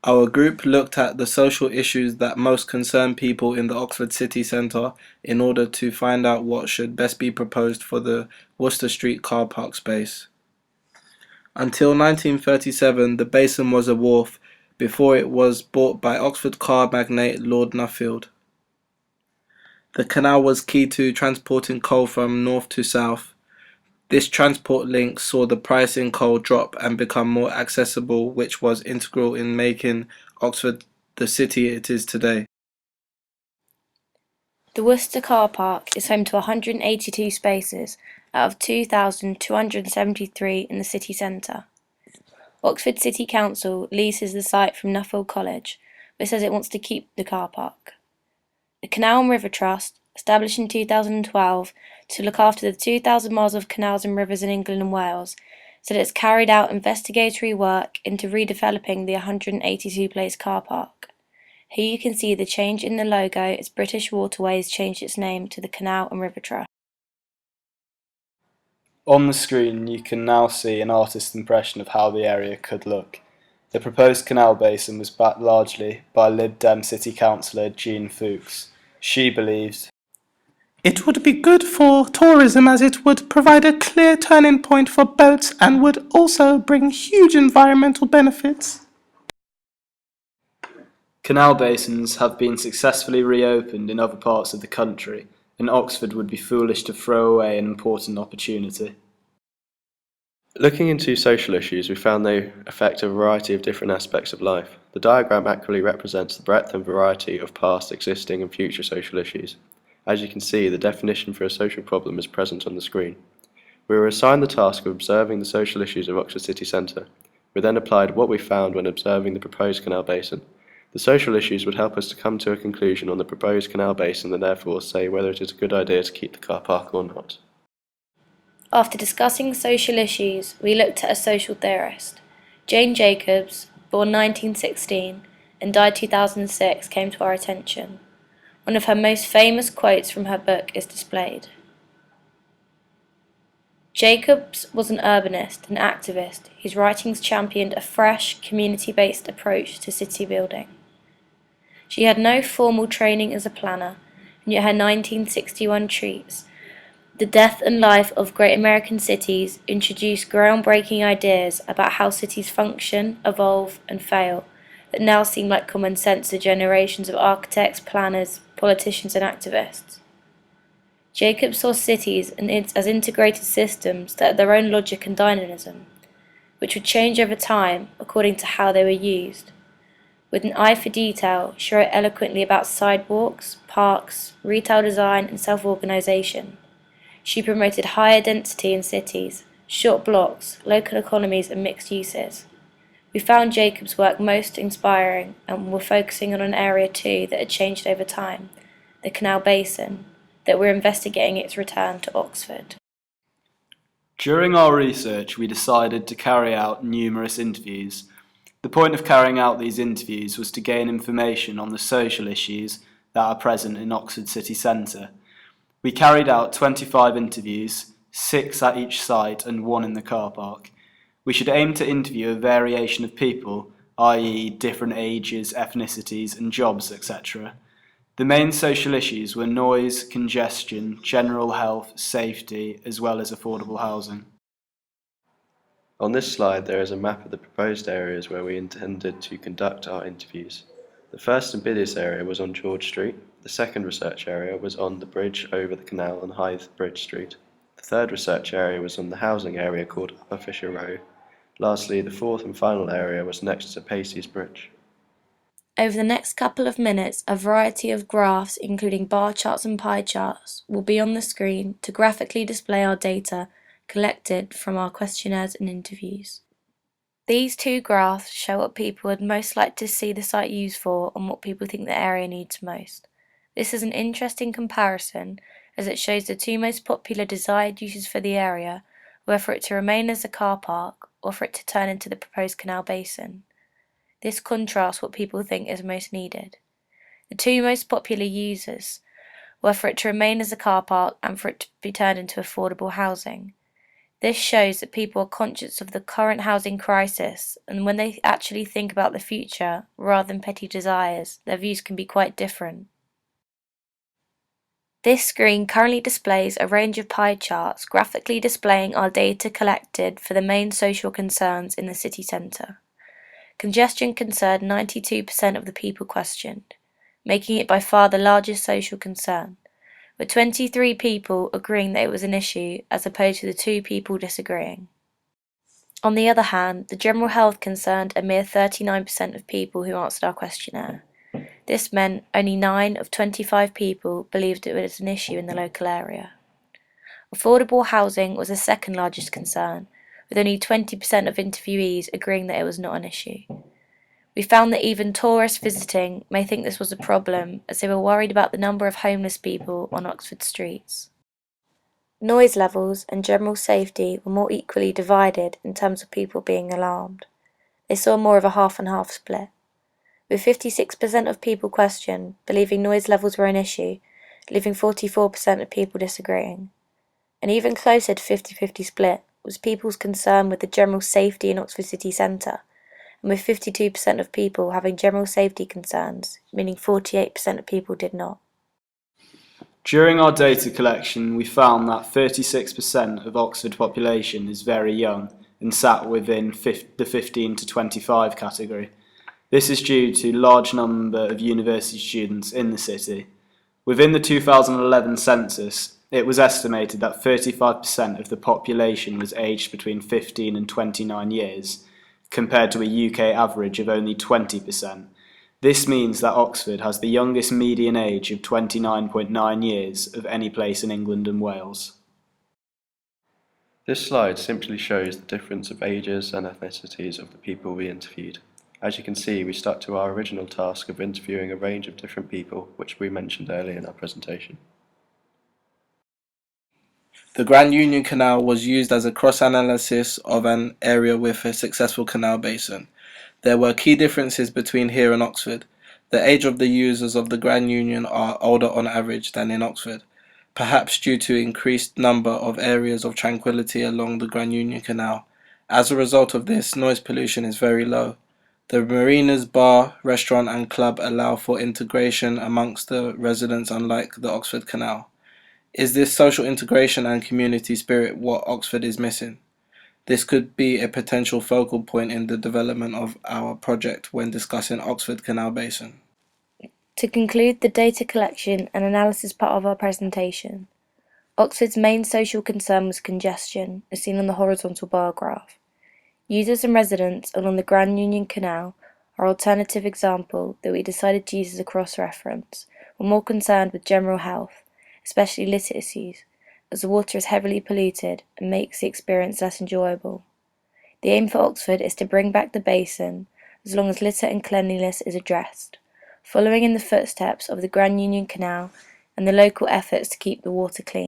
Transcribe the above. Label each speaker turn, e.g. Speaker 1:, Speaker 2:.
Speaker 1: Our group looked at the social issues that most concern people in the Oxford city centre in order to find out what should best be proposed for the Worcester Street car park space. Until 1937, the Basin was a wharf before it was bought by Oxford car magnate Lord Nuffield. The canal was key to transporting coal from north to south. This transport link saw the price in coal drop and become more accessible, which was integral in making Oxford the city it is today.
Speaker 2: The Worcester car park is home to 182 spaces out of 2,273 in the city centre. Oxford City Council leases the site from Nuffield College, but says it wants to keep the car park. The Canal and River Trust, established in 2012 to look after the 2,000 miles of canals and rivers in England and Wales, said it's carried out investigatory work into redeveloping the 182-place car park. Here you can see the change in the logo as British Waterways changed its name to the Canal and River Trust.
Speaker 3: On the screen you can now see an artist's impression of how the area could look. The proposed canal basin was backed largely by Lib Dem City Councillor Jean Fuchs. She believes
Speaker 1: It would be good for tourism as it would provide a clear turning point for boats and would also bring huge environmental benefits.
Speaker 3: canal basins have been successfully reopened in other parts of the country, and Oxford would be foolish to throw away an important opportunity.
Speaker 4: Looking into social issues, we found they affect a variety of different aspects of life. The diagram accurately represents the breadth and variety of past, existing and future social issues. As you can see, the definition for a social problem is present on the screen. We were assigned the task of observing the social issues of Oxford City Centre. We then applied what we found when observing the proposed canal basin. The social issues would help us to come to a conclusion on the proposed canal basin and therefore say whether it is a good idea to keep the car park or not.
Speaker 2: After discussing social issues, we looked at a social theorist. Jane Jacobs, born 1916 and died 2006, came to our attention. One of her most famous quotes from her book is displayed. Jacobs was an urbanist and activist whose writings championed a fresh, community-based approach to city building. She had no formal training as a planner, and yet her 1961 treatise, The Death and Life of Great American Cities, introduced groundbreaking ideas about how cities function, evolve, and fail that now seem like common sense to generations of architects, planners, politicians, and activists. Jacobs saw cities as integrated systems that had their own logic and dynamism, which would change over time according to how they were used. With an eye for detail, she wrote eloquently about sidewalks, parks, retail design, and self-organisation. She promoted higher density in cities, short blocks, local economies, and mixed uses. We found Jacobs' work most inspiring and were focusing on an area too that had changed over time, the Canal Basin, that we're investigating its return to Oxford.
Speaker 3: During our research, we decided to carry out numerous interviews. The point of carrying out these interviews was to gain information on the social issues that are present in Oxford City Centre. We carried out 25 interviews, 6 at each site and 1 in the car park. We should aim to interview a variation of people, i.e. different ages, ethnicities and jobs, etc. The main social issues were noise, congestion, general health, safety, as well as affordable housing.
Speaker 4: On this slide there is a map of the proposed areas where we intended to conduct our interviews. The first and busiest area was on George Street, the second research area was on the bridge over the canal on Hythe Bridge Street, the third research area was on the housing area called Upper Fisher Row. Lastly, the fourth and final area was next to Pacey's Bridge.
Speaker 2: Over the next couple of minutes, a variety of graphs, including bar charts and pie charts, will be on the screen to graphically display our data collected from our questionnaires and interviews. These 2 graphs show what people would most like to see the site used for and what people think the area needs most. This is an interesting comparison as it shows the 2 most popular desired uses for the area, whether for it to remain as a car park or for it to turn into the proposed canal basin. This contrasts what people think is most needed. The 2 most popular uses were for it to remain as a car park and for it to be turned into affordable housing. This shows that people are conscious of the current housing crisis, and when they actually think about the future, rather than petty desires, their views can be quite different. This screen currently displays a range of pie charts graphically displaying our data collected for the main social concerns in the city centre. Congestion concerned 92% of the people questioned, making it by far the largest social concern, with 23 people agreeing that it was an issue as opposed to the 2 people disagreeing. On the other hand, the general health concerned a mere 39% of people who answered our questionnaire. This meant only 9 of 25 people believed it was an issue in the local area. Affordable housing was the second largest concern, with only 20% of interviewees agreeing that it was not an issue. We found that even tourists visiting may think this was a problem, as they were worried about the number of homeless people on Oxford streets. Noise levels and general safety were more equally divided in terms of people being alarmed. They saw more of a half-and-half split, with 56% of people questioned believing noise levels were an issue, leaving 44% of people disagreeing. An even closer to 50-50 split was people's concern with the general safety in Oxford city centre, and with 52% of people having general safety concerns, meaning 48% of people did not.
Speaker 3: During our data collection, we found that 36% of Oxford population is very young and sat within the 15 to 25 category. This is due to large number of university students in the city. Within the 2011 census, it was estimated that 35% of the population was aged between 15 and 29 years, compared to a UK average of only 20%. This means that Oxford has the youngest median age of 29.9 years of any place in England and Wales.
Speaker 4: This slide simply shows the difference of ages and ethnicities of the people we interviewed. As you can see, we stuck to our original task of interviewing a range of different people, which we mentioned earlier in our presentation.
Speaker 1: The Grand Union Canal was used as a cross-analysis of an area with a successful canal basin. There were key differences between here and Oxford. The age of the users of the Grand Union are older on average than in Oxford, perhaps due to increased number of areas of tranquility along the Grand Union Canal. As a result of this, noise pollution is very low. The marinas, bar, restaurant and club allow for integration amongst the residents, unlike the Oxford Canal. Is this social integration and community spirit what Oxford is missing? This could be a potential focal point in the development of our project when discussing Oxford Canal Basin.
Speaker 2: To conclude the data collection and analysis part of our presentation, Oxford's main social concern was congestion, as seen on the horizontal bar graph. Users and residents along the Grand Union Canal, our alternative example that we decided to use as a cross-reference, were more concerned with general health, especially litter issues, as the water is heavily polluted and makes the experience less enjoyable. The aim for Oxford is to bring back the basin as long as litter and cleanliness is addressed, following in the footsteps of the Grand Union Canal and the local efforts to keep the water clean.